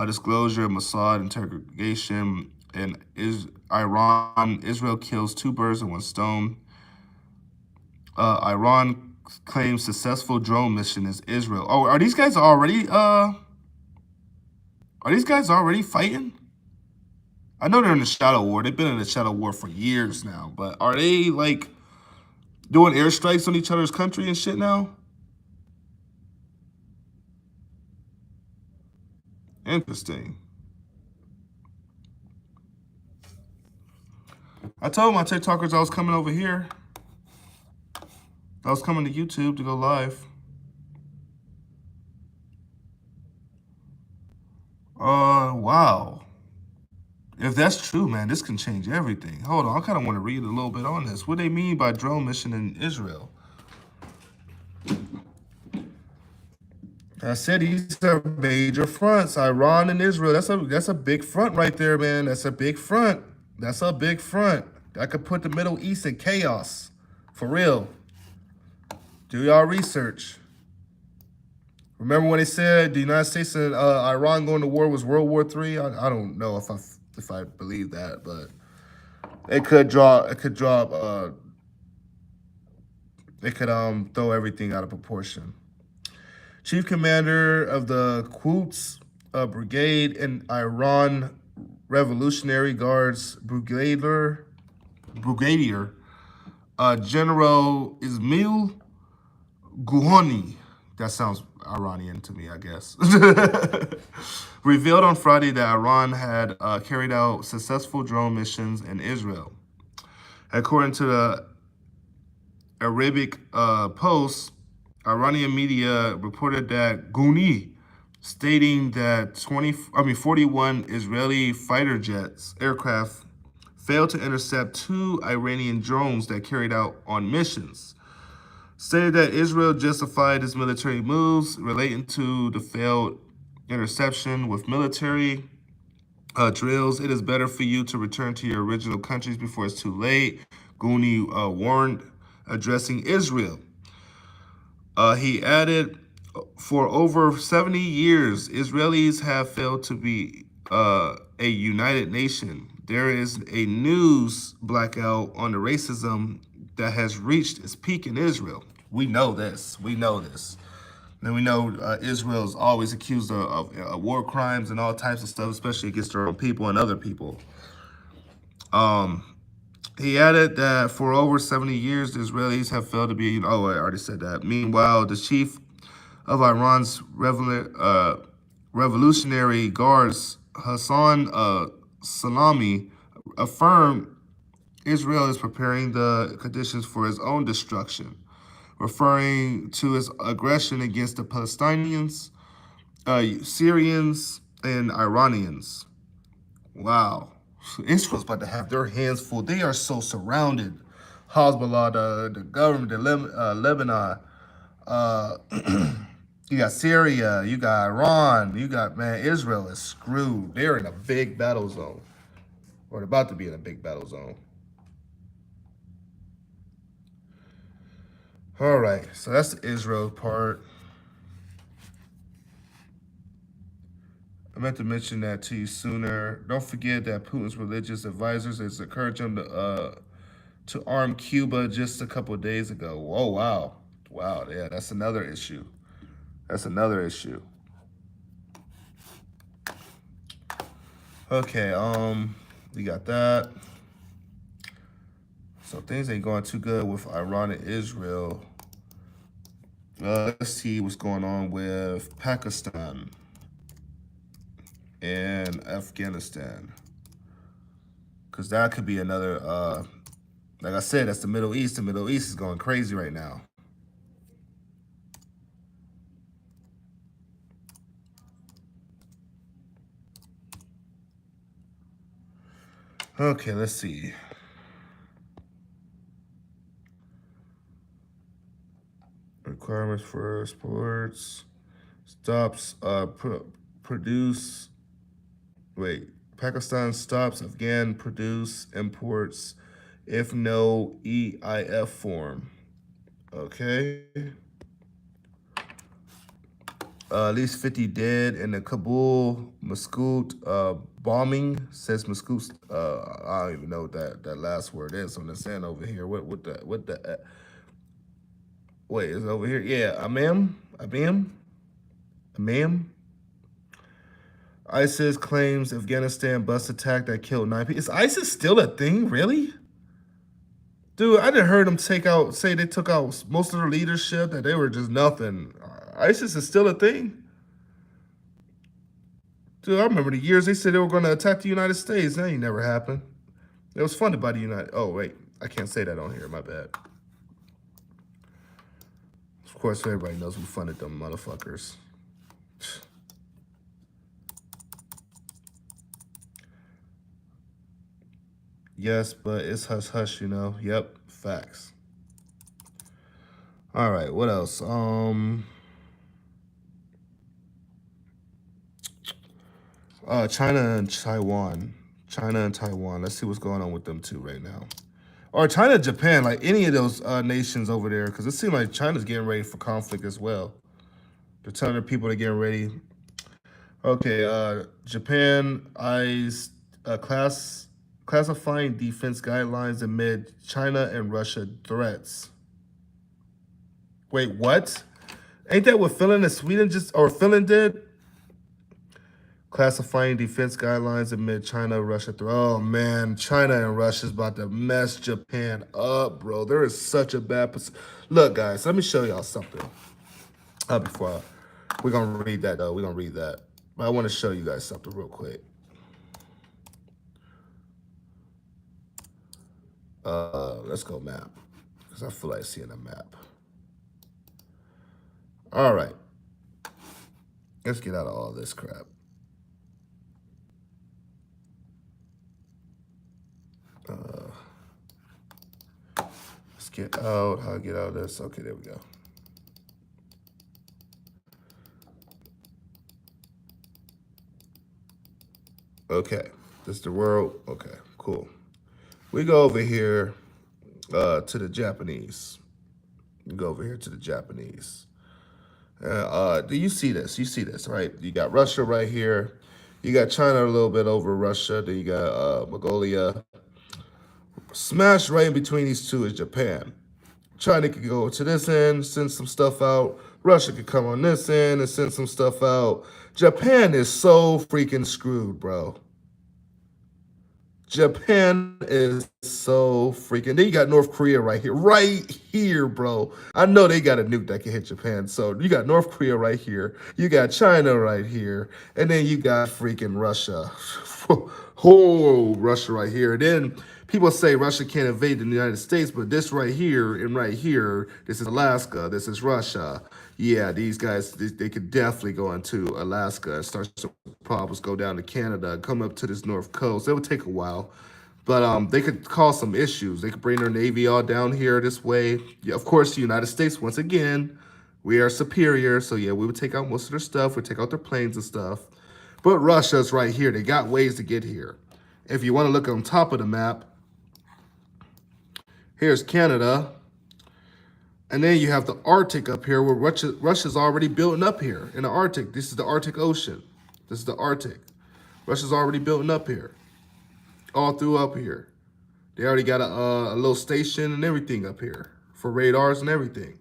S1: Disclosure of Mossad interrogation in Iran. Israel kills 2 birds with 1 stone. Iran claims successful drone mission is Israel. Oh, are these guys already fighting? I know they're in the shadow war. They've been in the shadow war for years now. But are they like doing airstrikes on each other's country and shit now? Interesting. I told my TikTokers I was coming over here. I was coming to YouTube to go live. Wow. If that's true, man, this can change everything. Hold on, I kind of want to read a little bit on this. What do they mean by drone mission in Israel? I said these are major fronts. Iran and Israel. That's a big front right there, man. That's a big front. That's a big front. That could put the Middle East in chaos. For real. Do y'all research. Remember when they said the United States and Iran going to war was World War III? I don't know if I believe that, but it could throw everything out of proportion. Chief Commander of the Quds Brigade in Iran Revolutionary Guards Brigadier General Ismail Guhoni. That sounds Iranian to me, I guess. Revealed on Friday that Iran had carried out successful drone missions in Israel. According to the Arabic Post, Iranian media reported that Guni, stating that 41 Israeli fighter jets aircraft failed to intercept 2 Iranian drones that carried out on missions. Stated that Israel justified its military moves relating to the failed interception with military drills. It is better for you to return to your original countries before it's too late, Guni warned, addressing Israel. He added, for over 70 years, Israelis have failed to be a united nation. There is a news blackout on the racism that has reached its peak in Israel. We know this. We know this. And we know Israel is always accused of war crimes and all types of stuff, especially against their own people and other people. He added that for over 70 years, the Israelis have failed to be. Oh, I already said that. Meanwhile, the chief of Iran's Revolutionary Guards, Hassan Salami, affirmed Israel is preparing the conditions for its own destruction, referring to its aggression against the Palestinians, Syrians, and Iranians. Wow. Israel's about to have their hands full. They are so surrounded. Hezbollah, the government, Lebanon, uh, you got Syria, you got Iran, you got, man, Israel is screwed. They're in a big battle zone, or they're about to be in a big battle zone. All right, so that's the Israel part. I meant to mention that to you sooner. Don't forget that Putin's religious advisors has encouraged him to arm Cuba just a couple of days ago. Oh wow, wow, yeah, that's another issue. That's another issue. Okay, we got that. So things ain't going too good with Iran and Israel. Let's see what's going on with Pakistan and Afghanistan, because that could be another. Like I said, that's the Middle East. The Middle East is going crazy right now. Okay, let's see. Requirements for sports stops produce. Wait, Pakistan stops Afghan produce imports if no EIF form. Okay. At least 50 dead in the Kabul Maskut bombing. Says Maskut. I don't even know what that last word is on the sand over here. What the wait, is it over here? Yeah, Amam. ISIS claims Afghanistan bus attack that killed 9 people. Is ISIS still a thing? Really? Dude, I didn't heard them say they took out most of their leadership, that they were just nothing. ISIS is still a thing? Dude, I remember the years they said they were going to attack the United States. That ain't never happened. It was funded by the United. Oh, wait. I can't say that on here. My bad. Of course, everybody knows who funded them motherfuckers. Yes, but it's hush hush, you know. Yep, facts. All right, what else? China and Taiwan. China and Taiwan. Let's see what's going on with them two right now. Or China and Japan, like any of those nations over there, because it seems like China's getting ready for conflict as well. They're telling their people they're getting ready. Okay, Japan eyes classifying defense guidelines amid China and Russia threats. Wait, what? Ain't that what Finland and Sweden Finland did? Classifying defense guidelines amid China, Russia. Oh man, China and Russia's about to mess Japan up, bro. There is such a bad. Look, guys, let me show y'all something. Before we're gonna read that though, we're gonna read that. But I want to show you guys something real quick. Let's go map because I feel like seeing a map. All right, let's get out of all this crap. Let's get out. How to get out of this? Okay, there we go. Okay, this is the world. Okay, cool. We go over here to the Japanese. We go over here to the Japanese. Do you see this? You see this, right? You got Russia right here. You got China a little bit over Russia. Then you got Mongolia. Smashed right in between these two is Japan. China could go to this end, send some stuff out. Russia could come on this end and send some stuff out. Japan is so freaking screwed, bro. Japan is so freaking. Then you got North Korea right here, bro. I know they got a nuke that can hit Japan. So you got North Korea right here. You got China right here, and then you got freaking Russia. Oh, Russia right here. Then people say Russia can't invade the United States, but this right here and right here, this is Alaska. This is Russia. Yeah, these guys, they could definitely go into Alaska and start some problems, go down to Canada, come up to this North Coast. It would take a while, but they could cause some issues. They could bring their Navy all down here this way. Yeah, of course, the United States, once again, we are superior. So, yeah, we would take out most of their stuff. We'd take out their planes and stuff. But Russia's right here. They got ways to get here. If you want to look on top of the map, here's Canada. And then you have the Arctic up here where Russia's already building up here in the Arctic. This is the Arctic Ocean. This is the Arctic. Russia's already building up here. All through up here. They already got a little station and everything up here for radars and everything.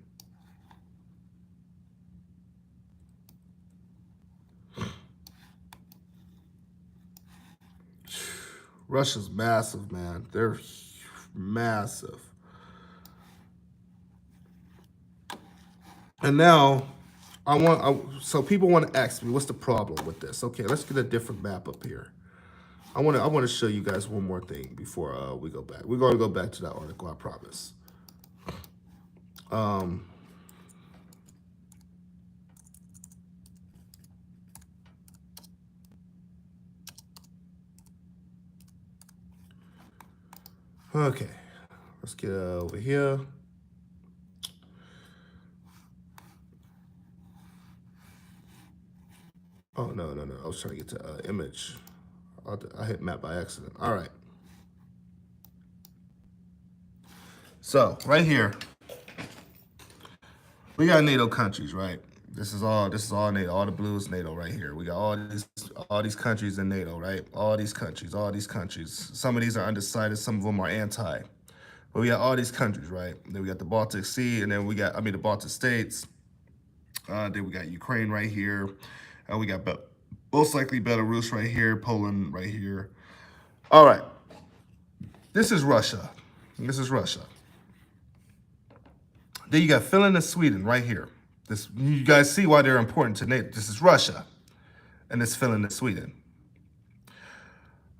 S1: Russia's massive, man. They're massive. And now, so people want to ask me, what's the problem with this? Okay, let's get a different map up here. I want to show you guys one more thing before we go back. We're going to go back to that article, I promise. Okay, let's get over here. Oh, no. I was trying to get to image. I hit map by accident. All right. So, right here, we got NATO countries, right? This is all NATO. All the blue is NATO right here. We got all these countries in NATO, right? All these countries. Some of these are undecided, some of them are anti. But we got all these countries, right? Then we got the Baltic Sea, and then the Baltic States. Then we got Ukraine right here. We got most likely Belarus right here, Poland right here. All right. This is Russia. Then you got Finland and Sweden right here. You guys see why they're important to NATO. This is Russia, and it's Finland and Sweden.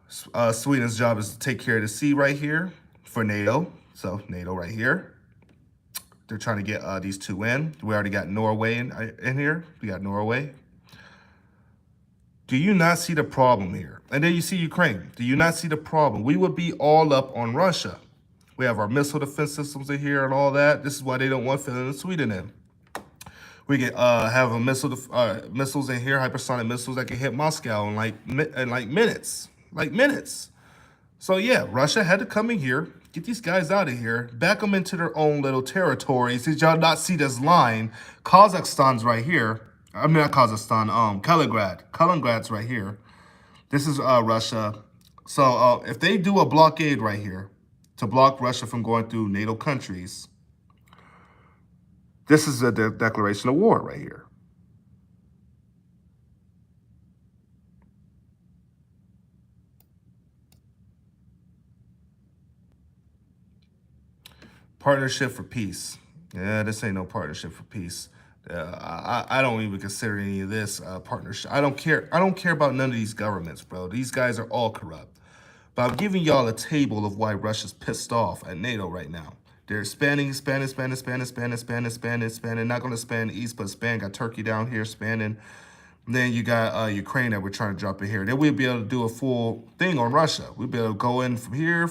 S1: Sweden's job is to take care of the sea right here for NATO. So NATO right here. They're trying to get these two in. We already got Norway in here. We got Norway. Do you not see the problem here? And then you see Ukraine. Do you not see the problem? We would be all up on Russia. We have our missile defense systems in here and all that. This is why they don't want Finland and Sweden in. We can have a missiles in here, hypersonic missiles that can hit Moscow in like minutes, like minutes. So yeah, Russia had to come in here, get these guys out of here, back them into their own little territories. Did y'all not see this line? Kazakhstan's right here. I mean not Kazakhstan. Kaliningrad's right here. This is Russia. So if they do a blockade right here to block Russia from going through NATO countries, this is a declaration of war right here. Partnership for peace. Yeah, this ain't no partnership for peace. I don't even consider any of this partnership. I don't care. I don't care about none of these governments, bro. These guys are all corrupt. But I'm giving y'all a table of why Russia's pissed off at NATO right now. They're expanding. Not going to expand east, but expand. Got Turkey down here expanding. Then you got Ukraine that we're trying to drop in here. Then we'll be able to do a full thing on Russia. We'll be able to go in from here.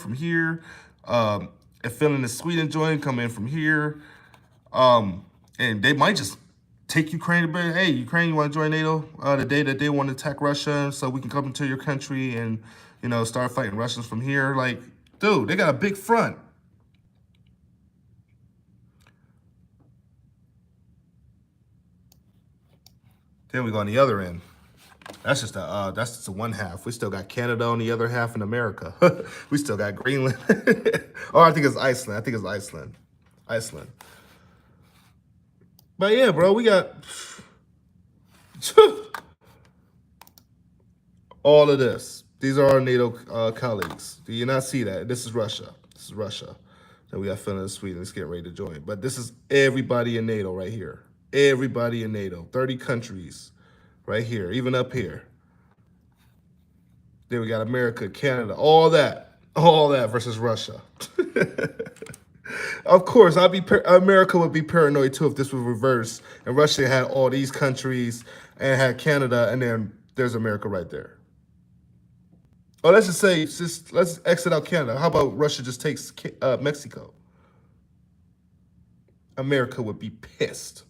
S1: If Finland and Sweden join, come in from here. And they might just take Ukraine a bit. Hey, Ukraine, you want to join NATO? The day that they want to attack Russia, so we can come into your country and start fighting Russians from here. Like, dude, they got a big front. Then we go on the other end. That's just the one half. We still got Canada on the other half in America. We still got Greenland. Oh, I think it's Iceland. Iceland. But yeah, bro, we got all of this. These are our NATO colleagues. Do you not see that? This is Russia. Then we got Finland and Sweden. Let's get ready to join. But this is everybody in NATO right here. Everybody in NATO. 30 countries right here, even up here. Then we got America, Canada, all that versus Russia. Of course, America would be paranoid too if this was reversed and Russia had all these countries and had Canada, and then there's America right there. Oh, let's just say, let's exit out Canada. How about Russia just takes Mexico? America would be pissed.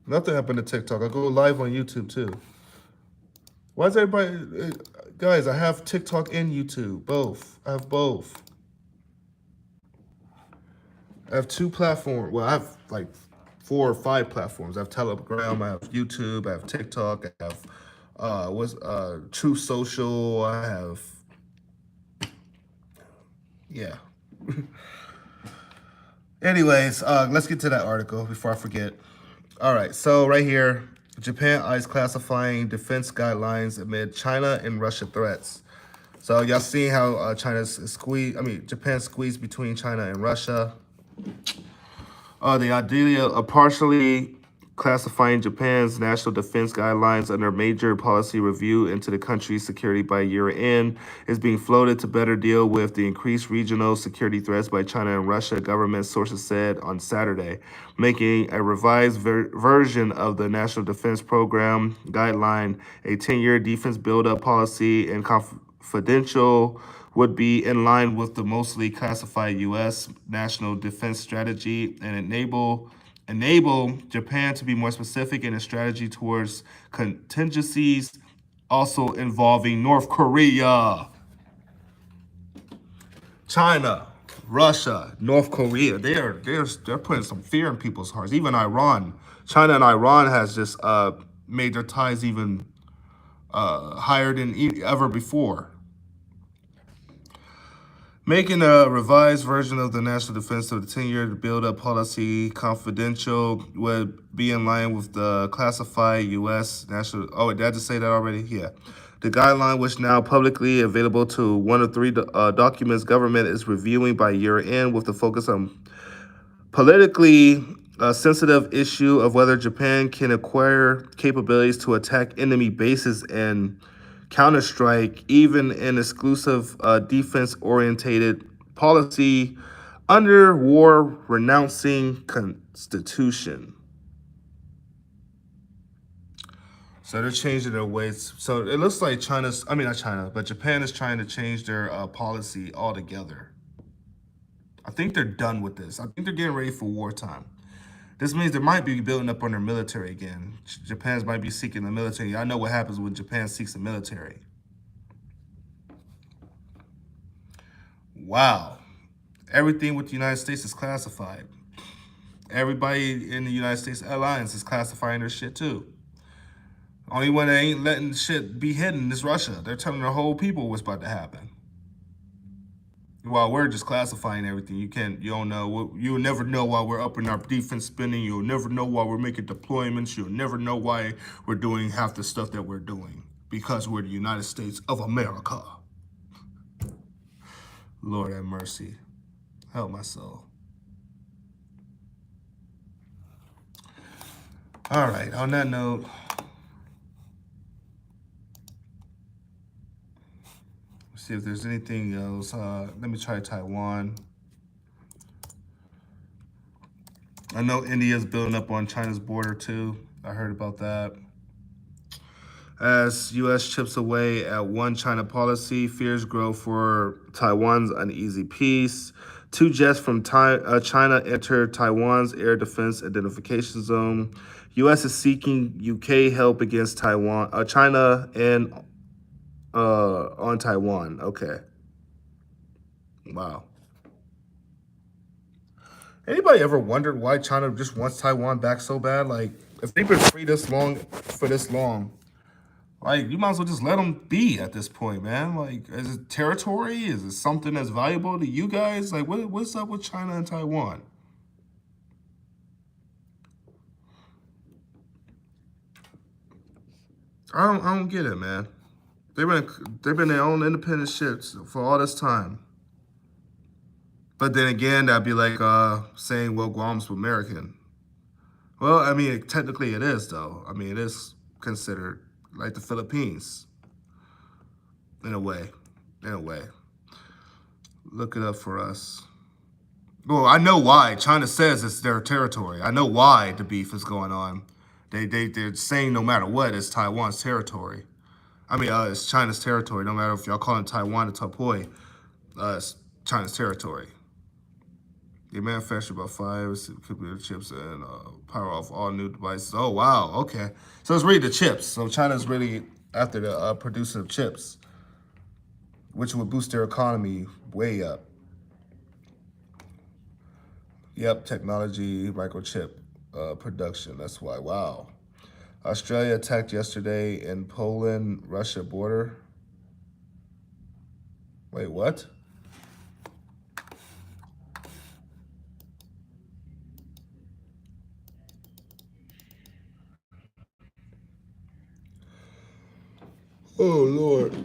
S1: Nothing happened to TikTok. I go live on YouTube too. Why is everybody... Guys, I have TikTok and YouTube, both. I have both. I have 2 platforms. Well, I have like 4 or 5 platforms. I have Telegram, I have YouTube, I have TikTok, I have True Social, I have... Yeah. Anyways, let's get to that article before I forget. All right, so right here, Japan eyes classifying defense guidelines amid China and Russia threats. So y'all seeing how Japan squeezed between China and Russia. The idea of partially classifying Japan's national defense guidelines under major policy review into the country's security by year end is being floated to better deal with the increased regional security threats by China and Russia, government sources said on Saturday, making a revised version of the National Defense Program guideline, a 10-year defense build-up policy, and confidential would be in line with the mostly classified U.S. national defense strategy and enable Japan to be more specific in its strategy towards contingencies, also involving North Korea, China, Russia, North Korea. They're putting some fear in people's hearts. Even Iran, China and Iran has just made their ties even higher than ever before. Making a revised version of the national defense of the 10-year build-up policy confidential would be in line with the classified U.S. national... Oh, did I just say that already? Yeah. The guideline, which now publicly available to one of 3 documents government is reviewing by year end, with the focus on politically sensitive issue of whether Japan can acquire capabilities to attack enemy bases and counterstrike, even an exclusive defense-orientated policy under war-renouncing constitution. So they're changing their ways. So it looks like I mean, not China, but Japan is trying to change their policy altogether. I think they're done with this. I think they're getting ready for wartime. This means they might be building up on their military again. Japan's might be seeking the military. I know what happens when Japan seeks the military. Wow. Everything with the United States is classified. Everybody in the United States alliance is classifying their shit too. Only one that ain't letting shit be hidden is Russia. They're telling their whole people what's about to happen. While we're just classifying everything, you don't know. You'll never know why we're upping our defense spending. You'll never know why we're making deployments. You'll never know why we're doing half the stuff that we're doing because we're the United States of America. Lord have mercy. Help my soul. All right, on that note, let's see if there's anything else. Let me try Taiwan. I know India's building up on China's border too. I heard about that. As U.S. chips away at one China policy, fears grow for Taiwan's uneasy peace. Two jets from China enter Taiwan's air defense identification zone. U.S. is seeking UK help against China and on Taiwan. Okay. Wow. Anybody ever wondered why China just wants Taiwan back so bad? Like, if they've been free this long, like, you might as well just let them be at this point, man. Like, is it territory? Is it something that's valuable to you guys? Like, what's up with China and Taiwan? I don't get it, man. They've been their own independent ships for all this time. But then again, that'd be like saying, well, Guam's American. Well, I mean, technically it is, though. I mean, it is considered like the Philippines in a way. In a way. Look it up for us. Well, I know why. China says it's their territory. I know why the beef is going on. They're saying no matter what, it's Taiwan's territory. I mean, it's China's territory. No matter if y'all call it Taiwan or Tapoi, it's China's territory. They manufacture about 5 computer chips and power off all new devices. Oh, wow. Okay. So it's really the chips. So China's really after the producing of chips, which would boost their economy way up. Yep, technology, microchip production. That's why. Wow. Australia attacked yesterday in Poland-Russia border. Wait, what? Oh, Lord.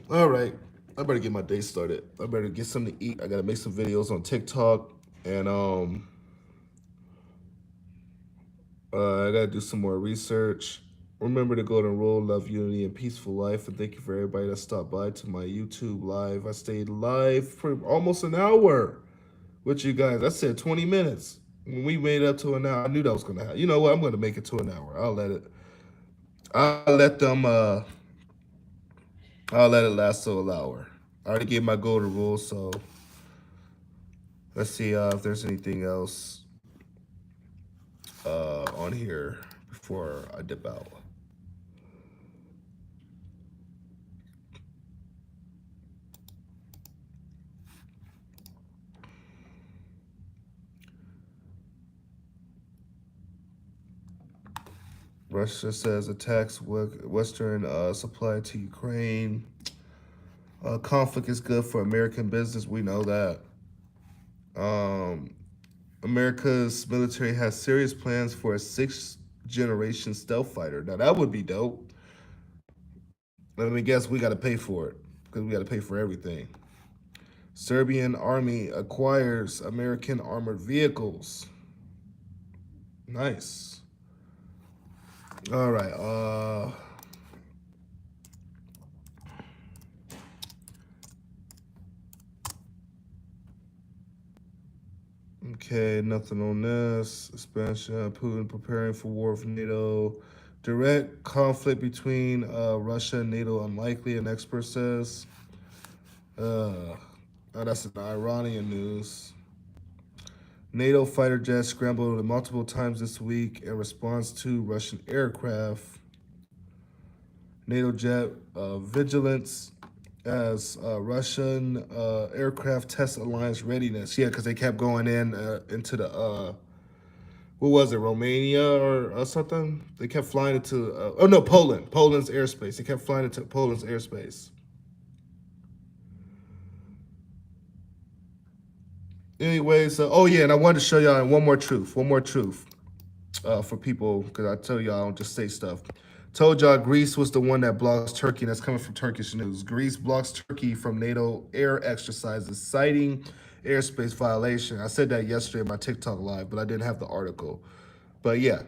S1: All right. I better get my day started. I better get something to eat. I got to make some videos on TikTok. And I got to do some more research. Remember to go to Roll, Love, Unity, and Peaceful Life. And thank you for everybody that stopped by to my YouTube live. I stayed live for almost an hour with you guys. I said 20 minutes. When we made it up to an hour, I knew that was going to happen. You know what? I'm going to make it to an hour. I'll let them, I'll let it last till an hour. I already gave my golden rule, so let's see if there's anything else on here before I dip out. Russia says attacks Western supply to Ukraine. Conflict is good for American business. We know that. America's military has serious plans for a sixth generation stealth fighter. Now, that would be dope. Let me guess, we got to pay for it because we got to pay for everything. Serbian army acquires American armored vehicles. Nice. All right. Okay, nothing on this. Expansion. Putin preparing for war with NATO. Direct conflict between Russia and NATO unlikely, an expert says. Uh, oh, that's an Iranian news. NATO fighter jets scrambled multiple times this week in response to Russian aircraft. NATO jet vigilance as Russian aircraft test alliance readiness. Yeah, because they kept going in into the what was it, Romania or something? They kept flying into oh no, Poland's airspace. They kept flying into Poland's airspace. Anyways, oh yeah, and I wanted to show y'all one more truth for people because I tell y'all I don't just say stuff. Told y'all Greece was the one that blocks Turkey, and that's coming from Turkish news. Greece blocks Turkey from NATO air exercises, citing airspace violation. I said that yesterday in my TikTok live, but I didn't have the article. But yeah,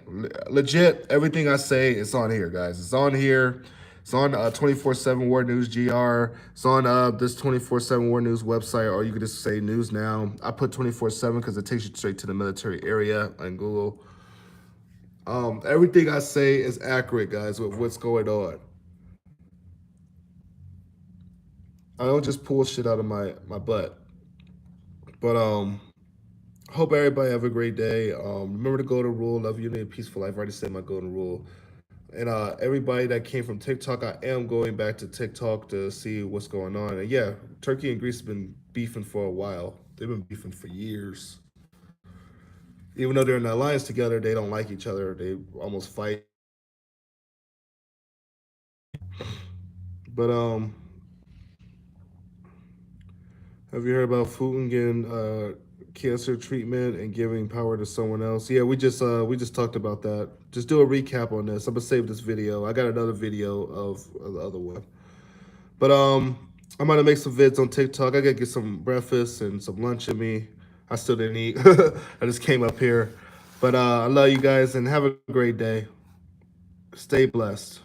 S1: legit, everything I say is on here, guys. It's on here. It's on 24/7 War News GR. It's on this 24/7 War News website, or you could just say News Now. I put 24/7 because it takes you straight to the military area on Google. Everything I say is accurate, guys, with what's going on. I don't just pull shit out of my butt. But hope everybody have a great day. Remember the golden rule: love, unity, and peaceful life. I already said my golden rule. And everybody that came from TikTok, I am going back to TikTok to see what's going on. And yeah, Turkey and Greece have been beefing for a while. They've been beefing for years. Even though they're in an alliance together, they don't like each other. They almost fight. But have you heard about Putin getting cancer treatment and giving power to someone else? Yeah, we just talked about that. Just do a recap on this. I'm gonna save this video. I got another video of the other one. But I'm gonna make some vids on TikTok. I gotta get some breakfast and some lunch in me. I still didn't eat. I just came up here. But I love you guys and have a great day. Stay blessed.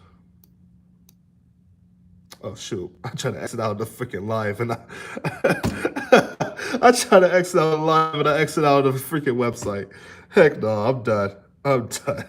S1: Oh shoot! I tried to exit out of the freaking live, and I tried to exit out of live, and I exit out of the freaking website. Heck no, I'm done. I'm done.